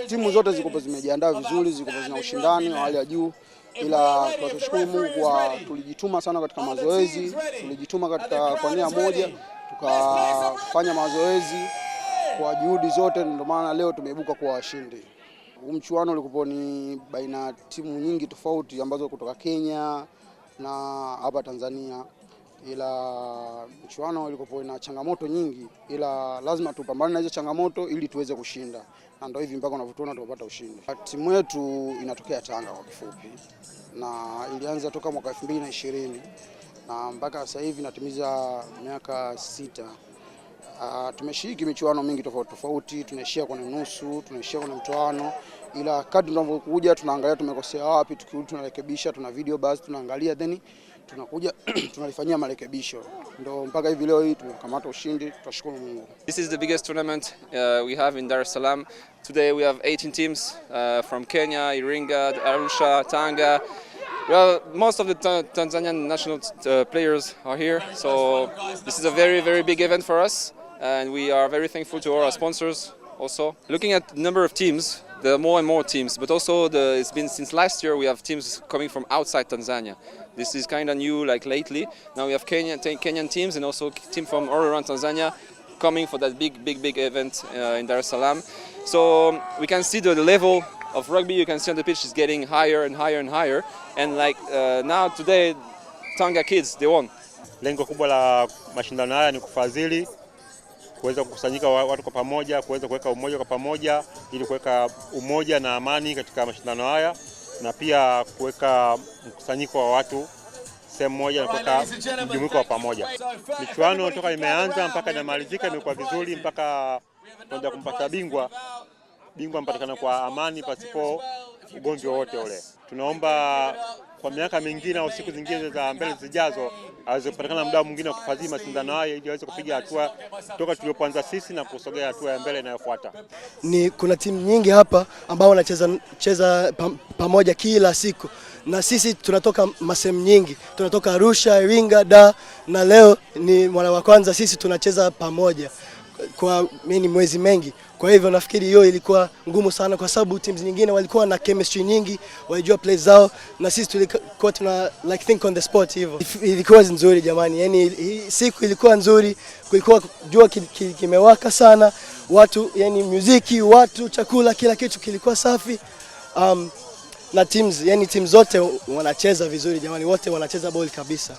Timu zote ziko zimejiandaa vizuri, ziko zina ushindani wa hali ya juu, ila tunashukuru Mungu kwa tulijituma sana katika mazoezi, tulijituma katika kwa nia moja, tukafanya mazoezi kwa juhudi zote, ndio maana leo tumeibuka kuwa washindi. Mchuano ulikuwa ni baina timu nyingi tofauti ambazo kutoka Kenya na hapa Tanzania, ila mchuano ulikuwa na changamoto nyingi, ila lazima tupambane na hizo changamoto ili tuweze kushinda, na ndio hivi mpaka unavyotuona tumepata ushindi. Timu yetu inatokea Tanga kwa kifupi, na ilianza toka mwaka 2020 na mpaka sasa hivi natimiza miaka 6. Tumeshiriki michuano mingi tofauti tofauti, tunaishia kwenye nusu, tunaishia kwenye mtoano, ila kadri tunavyokuja tunaangalia tumekosea wapi, tukirudi tunarekebisha, tuna video basi tunaangalia, then tunakuja tunalifanyia marekebisho, ndio mpaka hivi leo hii tumekamata ushindi, tunashukuru Mungu. This is the biggest tournament we have in Dar es Salaam. Today we have 18 teams from Kenya, Iringa, Arusha, Tanga. Well, most of the Tanzanian national players are here, so this is a very, very big event for us, and we are very thankful to our sponsors also. Looking at the number of teams, there are more and more teams, but also it's been since last year we have teams coming from outside Tanzania. This is kind of new, like lately. Now we have Kenyan teams and also team from all around Tanzania coming for that big event in Dar es Salaam. So we can see the level of rugby, you can see on the pitch, is getting higher and higher and higher. And like now today, Tanga kids, they won. Lengo kubwa la mashindano haya ni kufadhili, kuweza kukusanyika watu kwa pamoja, kuweza kuweka umoja kwa pamoja ili kuweka umoja na amani katika mashindano haya, na pia kuweka mkusanyiko wa watu sehemu moja na kuweka mjumuiko wa pamoja. Michuano toka imeanza mpaka inamalizika imekuwa vizuri, mpaka tunaanza kumpata bingwa mpatikana kwa amani pasipo ugomvi wowote ule. Tunaomba kwa miaka mingine au siku zingine za mbele zijazo aweze kupatikana muda mwingine kufadhili mashindano haya ili aweze kupiga hatua toka tulipoanza sisi na kusogea hatua ya mbele inayofuata. Kuna timu nyingi hapa ambao wanacheza pamoja kila siku, na sisi tunatoka masehemu nyingi, tunatoka Arusha, Iringa, Dar, na leo ni mara wa kwanza sisi tunacheza pamoja kwa mwezi mengi. Kwa hivyo nafikiri hiyo ilikuwa ngumu sana, kwa sababu teams nyingine walikuwa na chemistry nyingi, walijua play zao, na sisi tulikuwa tuna like think on the spot hivyo. Ilikuwa nzuri jamani, yani siku ilikuwa nzuri, kulikuwa jua kimewaka sana, watu yani muziki, watu, chakula, kila kitu kilikuwa safi. Na teams zote wanacheza vizuri jamani, wote wanacheza ball kabisa.